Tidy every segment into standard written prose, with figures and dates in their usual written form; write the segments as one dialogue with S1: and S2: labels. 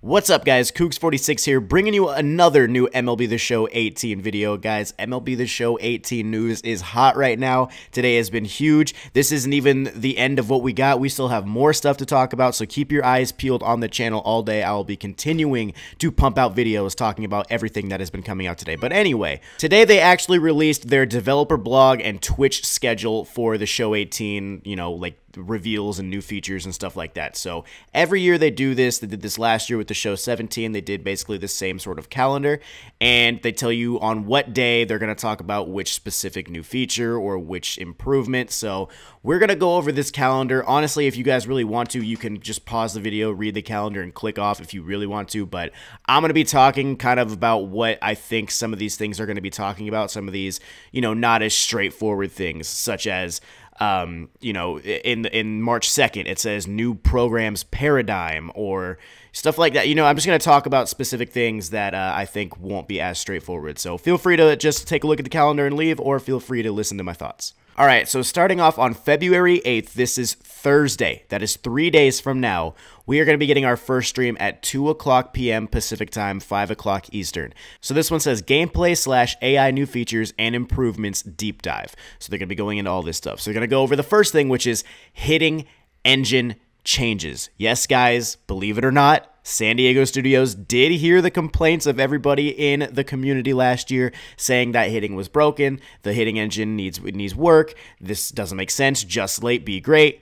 S1: What's up, guys? Kooks46 here, bringing you another new MLB The Show 18 video. Guys, MLB The Show 18 news is hot right now. Today has been huge. This isn't even the end of what we got. We still have more stuff to talk about, so keep your eyes peeled on the channel all day. I will be continuing to pump out videos talking about everything that has been coming out today. But anyway, today they actually released their developer blog and Twitch schedule for the Show 18, like reveals and new features and stuff like that. So every year they do this. They did this last year with the Show 17. They did basically the same sort of calendar, and they tell you on what day they're going to talk about which specific new feature or which improvement. So we're going to go over this calendar. Honestly, if you guys really want to, you can just pause the video, read the calendar, and click off if you really want to, but I'm going to be talking kind of about what I think some of these things are going to be talking about. Some of these, not as straightforward things, such as in March 2nd, it says new programs paradigm or stuff like that. I'm just going to talk about specific things that I think won't be as straightforward. So feel free to just take a look at the calendar and leave, or feel free to listen to my thoughts. All right, so starting off on February 8th, this is Thursday. That is 3 days from now. We are going to be getting our first stream at 2 o'clock p.m. Pacific time, 5 o'clock Eastern. So this one says gameplay / AI new features and improvements deep dive. So they're going to be going into all this stuff. So they're going to go over the first thing, which is hitting engine changes. Yes, guys, believe it or not, San Diego Studios did hear the complaints of everybody in the community last year saying that hitting was broken, the hitting engine needs work, this doesn't make sense, just late, be great.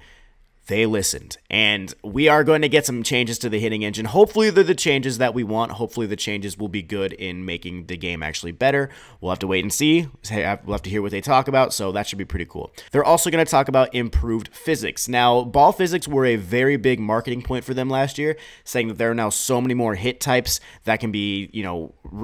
S1: They listened, and we are going to get some changes to the hitting engine. Hopefully they're the changes that we want. Hopefully the changes will be good in making the game actually better. We'll have to wait and see. We'll have to hear what they talk about, so that should be pretty cool. They're also going to talk about improved physics. Now, ball physics were a very big marketing point for them last year, saying that there are now so many more hit types that can be,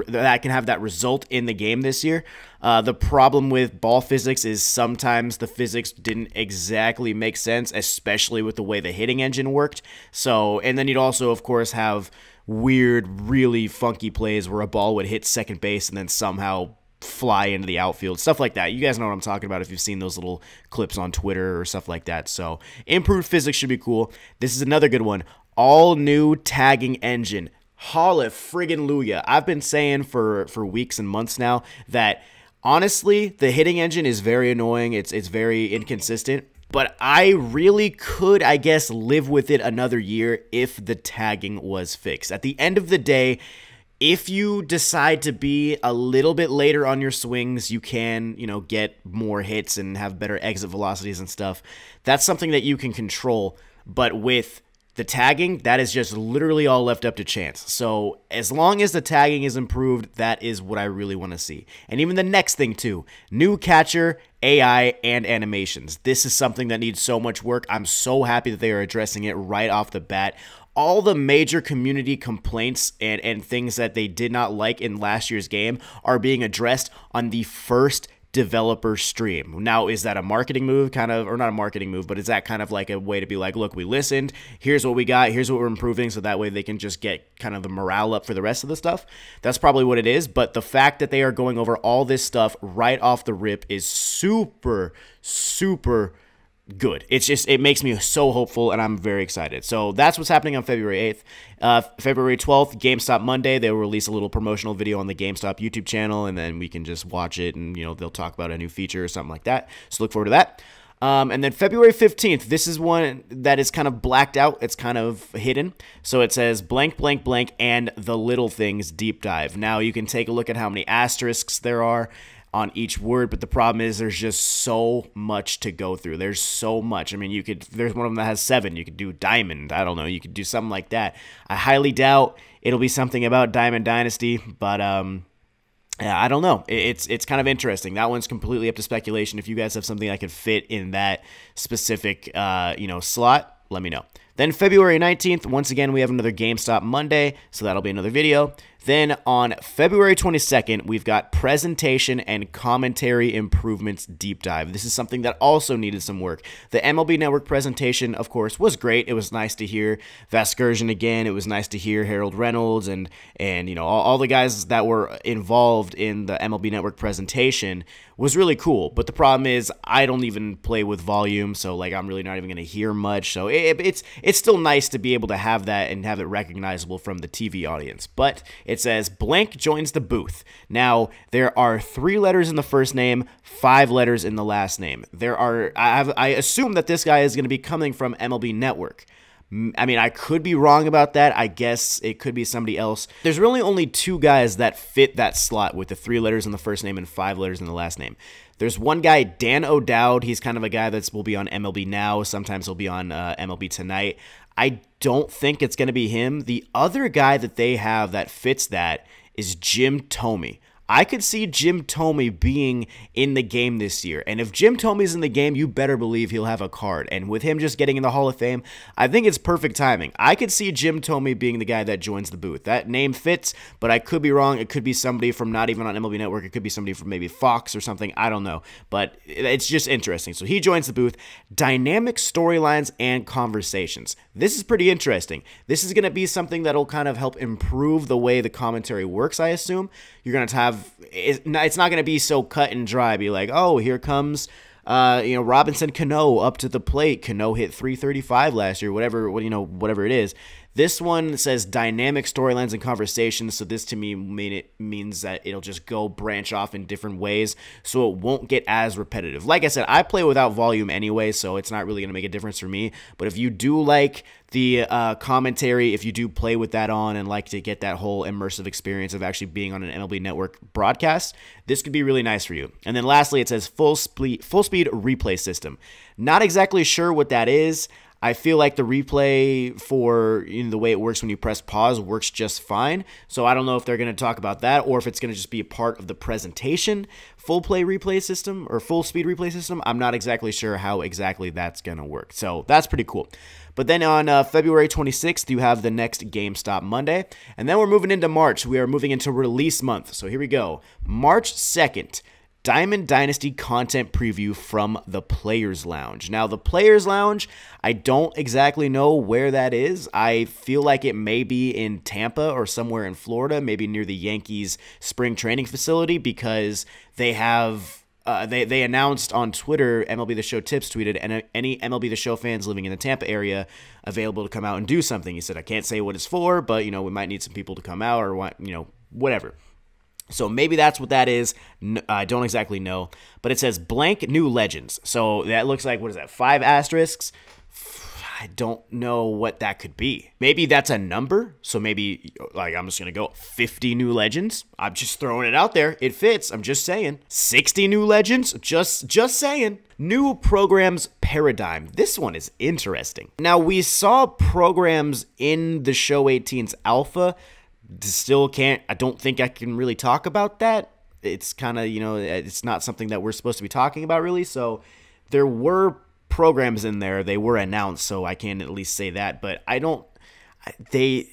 S1: that can have that result in the game this year. The problem with ball physics is sometimes the physics didn't exactly make sense, especially with the way the hitting engine worked. So, and then you'd also, of course, have weird, really funky plays where a ball would hit second base and then somehow fly into the outfield, stuff like that. You guys know what I'm talking about if you've seen those little clips on Twitter or stuff like that. So, improved physics should be cool. This is another good one. All new tagging engine. Hallelujah. I've been saying for weeks and months now that honestly, the hitting engine is very annoying. It's very inconsistent, but I really could, I guess, live with it another year if the tagging was fixed. At the end of the day, if you decide to be a little bit later on your swings, you can, get more hits and have better exit velocities and stuff. That's something that you can control, but with the tagging, that is just literally all left up to chance. So as long as the tagging is improved, that is what I really want to see. And even the next thing too, new catcher, AI, and animations. This is something that needs so much work. I'm so happy that they are addressing it right off the bat. All the major community complaints and things that they did not like in last year's game are being addressed on the first developer stream. Now, is that a marketing move, or not a marketing move, but is that kind of like a way to be like, look, we listened, here's what we got, here's what we're improving, so that way they can just get kind of the morale up for the rest of the stuff? That's probably what it is, but the fact that they are going over all this stuff right off the rip is super, super good. It makes me so hopeful, and I'm very excited. So that's what's happening on February 8th. February 12th, Gamestop Monday, they will release a little promotional video on the Gamestop YouTube channel, and then we can just watch it, and they'll talk about a new feature or something like that. So look forward to that. And then February 15th, this is one that is kind of blacked out. It's kind of hidden. So it says blank, blank, blank, and the little things deep dive. Now you can take a look at how many asterisks there are on each word, but the problem is there's just so much to go through. There's so much. I mean, there's one of them that has 7. You could do diamond. I don't know. You could do something like that. I highly doubt it'll be something about Diamond Dynasty, but yeah, I don't know. It's kind of interesting. That one's completely up to speculation. If you guys have something that could fit in that specific slot, let me know. Then February 19th, once again, we have another GameStop Monday, so that'll be another video. Then on February 22nd, we've got presentation and commentary improvements deep dive. This is something that also needed some work. The MLB Network presentation, of course, was great. It was nice to hear Vasgersian again. It was nice to hear Harold Reynolds and you know, all the guys that were involved in the MLB Network presentation was really cool. But the problem is I don't even play with volume, so like I'm really not even going to hear much. So it's still nice to be able to have that and have it recognizable from the TV audience. But it says blank joins the booth. Now there are 3 letters in the first name, 5 letters in the last name. I assume that this guy is going to be coming from MLB Network. I mean, I could be wrong about that. I guess it could be somebody else. There's really only 2 guys that fit that slot with the 3 letters in the first name and 5 letters in the last name. There's one guy, Dan O'Dowd. He's kind of a guy that will be on MLB Now. Sometimes he'll be on MLB Tonight. I don't think it's going to be him. The other guy that they have that fits that is Jim Thome. I could see Jim Thome being in the game this year. And if Jim Thome's in the game, you better believe he'll have a card. And with him just getting in the Hall of Fame, I think it's perfect timing. I could see Jim Thome being the guy that joins the booth. That name fits, but I could be wrong. It could be somebody from not even on MLB Network. It could be somebody from maybe Fox or something. I don't know. But it's just interesting. So he joins the booth. Dynamic storylines and conversations. This is pretty interesting. This is going to be something that'll kind of help improve the way the commentary works, I assume. You're going to have, it's not going to be so cut and dry. Be like, oh, here comes, Robinson Cano up to the plate. Cano hit 335 last year, whatever it is. This one says dynamic storylines and conversations, so this to me means that it'll just go branch off in different ways, so it won't get as repetitive. Like I said, I play without volume anyway, so it's not really going to make a difference for me, but if you do like the commentary, if you do play with that on and like to get that whole immersive experience of actually being on an MLB Network broadcast, this could be really nice for you. And then lastly, it says full speed replay system. Not exactly sure what that is. I feel like the replay for the way it works when you press pause works just fine. So I don't know if they're going to talk about that or if it's going to just be a part of the presentation. Full play replay system or full speed replay system. I'm not exactly sure how exactly that's going to work. So that's pretty cool. But then on February 26th, you have the next GameStop Monday. And then we're moving into March. We are moving into release month. So here we go. March 2nd. Diamond Dynasty content preview from the Players Lounge. Now, the Players Lounge, I don't exactly know where that is. I feel like it may be in Tampa or somewhere in Florida, maybe near the Yankees spring training facility, because they have they announced on Twitter, MLB The Show Tips tweeted, and any MLB The Show fans living in the Tampa area available to come out and do something. He said, I can't say what it's for, but we might need some people to come out or whatever. So maybe that's what that is. I don't exactly know. But it says blank new legends. So that looks like, what is that, 5 asterisks? I don't know what that could be. Maybe that's a number. So maybe, like, I'm just going to go 50 new legends. I'm just throwing it out there. It fits. I'm just saying. 60 new legends. Just saying. New programs paradigm. This one is interesting. Now, we saw programs in the Show 18's alpha. I don't think I can really talk about that. It's kind of, it's not something that we're supposed to be talking about really. So there were programs in there. They were announced, so I can at least say that. But it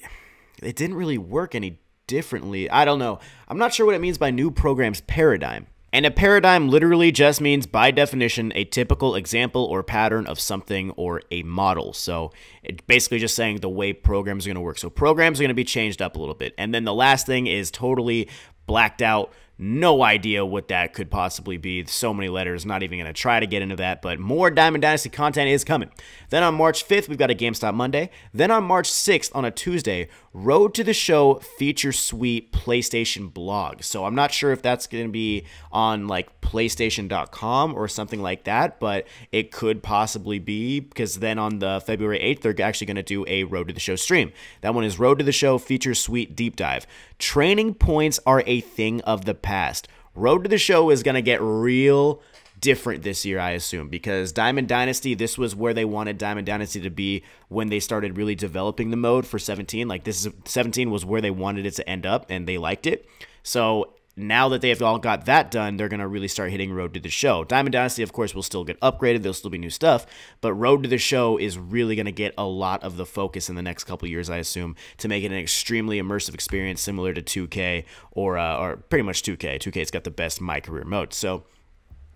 S1: didn't really work any differently. I don't know. I'm not sure what it means by new programs paradigm. And a paradigm literally just means, by definition, a typical example or pattern of something or a model. So it's basically just saying the way programs are going to work. So programs are going to be changed up a little bit. And then the last thing is totally blacked out. No idea what that could possibly be. So many letters, not even going to try to get into that, but more Diamond Dynasty content is coming. Then on March 5th, we've got a GameStop Monday. Then on March 6th, on a Tuesday, Road to the Show Feature Suite PlayStation blog. So I'm not sure if that's going to be on like PlayStation.com or something like that, but it could possibly be, because then on the February 8th, they're actually going to do a Road to the Show stream. That one is Road to the Show Feature Suite Deep Dive. Training points are a thing of the past. Road to the Show is going to get real different this year, I assume, because Diamond Dynasty, this was where they wanted Diamond Dynasty to be when they started really developing the mode for 17. Like 17 was where they wanted it to end up, and they liked it. So now that they have all got that done, they're going to really start hitting Road to the Show. Diamond Dynasty, of course, will still get upgraded. There'll still be new stuff, but Road to the Show is really going to get a lot of the focus in the next couple years, I assume, to make it an extremely immersive experience similar to 2K or pretty much 2K. 2K's got the best My Career mode. So,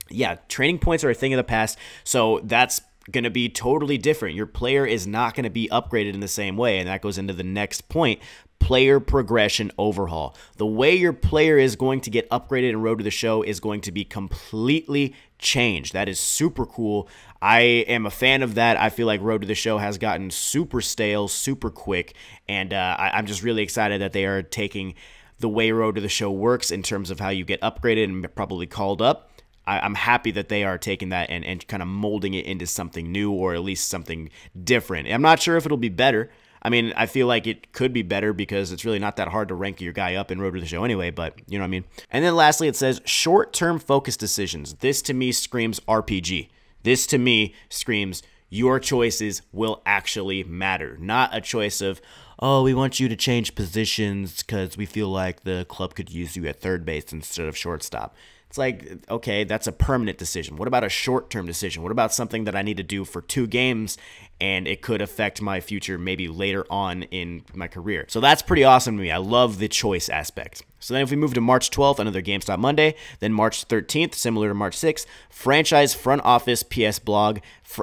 S1: yeah, training points are a thing of the past, so that's going to be totally different. Your player is not going to be upgraded in the same way, and that goes into the next point. Player progression overhaul. The way your player is going to get upgraded in Road to the Show is going to be completely changed. That is super cool. I am a fan of that. I feel like Road to the Show has gotten super stale, super quick, and I'm just really excited that they are taking the way Road to the Show works in terms of how you get upgraded and probably called up. I'm happy that they are taking that and kind of molding it into something new, or at least something different. I'm not sure if it'll be better. I mean, I feel like it could be better because it's really not that hard to rank your guy up in Road to the Show anyway, but you know what I mean? And then lastly, it says short-term focus decisions. This to me screams RPG. This to me screams your choices will actually matter. Not a choice of, oh, we want you to change positions because we feel like the club could use you at third base instead of shortstop. It's like, okay, that's a permanent decision. What about a short-term decision? What about something that I need to do for 2 games and it could affect my future maybe later on in my career? So that's pretty awesome to me. I love the choice aspect. So then if we move to March 12th, another GameStop Monday, then March 13th, similar to March 6th, franchise front office PS blog.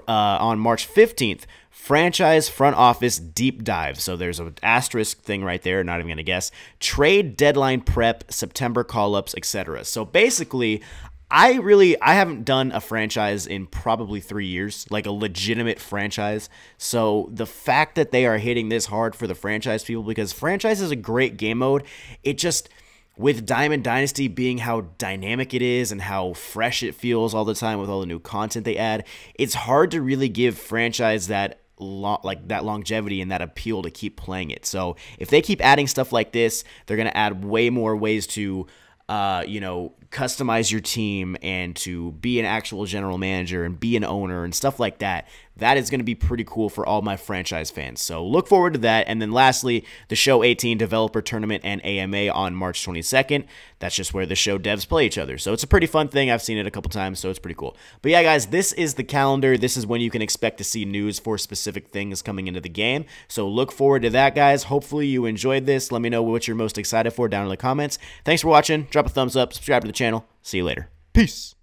S1: On March 15th, franchise front office deep dive. So there's an asterisk thing right there, not even going to guess. Trade deadline prep, September call-ups, etc. So basically, I haven't done a franchise in probably 3 years, like a legitimate franchise. So the fact that they are hitting this hard for the franchise people, because franchise is a great game mode, it just, with Diamond Dynasty being how dynamic it is and how fresh it feels all the time with all the new content they add, it's hard to really give franchise that longevity and that appeal to keep playing it. So if they keep adding stuff like this, they're going to add way more ways to customize your team and to be an actual general manager and be an owner and stuff like that. That is going to be pretty cool for all my franchise fans. So look forward to that. And then lastly, the Show 18 Developer Tournament and AMA on March 22nd. That's just where the show devs play each other. So it's a pretty fun thing. I've seen it a couple times, so it's pretty cool. But yeah, guys, this is the calendar. This is when you can expect to see news for specific things coming into the game. So look forward to that, guys. Hopefully you enjoyed this. Let me know what you're most excited for down in the comments. Thanks for watching. Drop a thumbs up. Subscribe to the channel. See you later. Peace.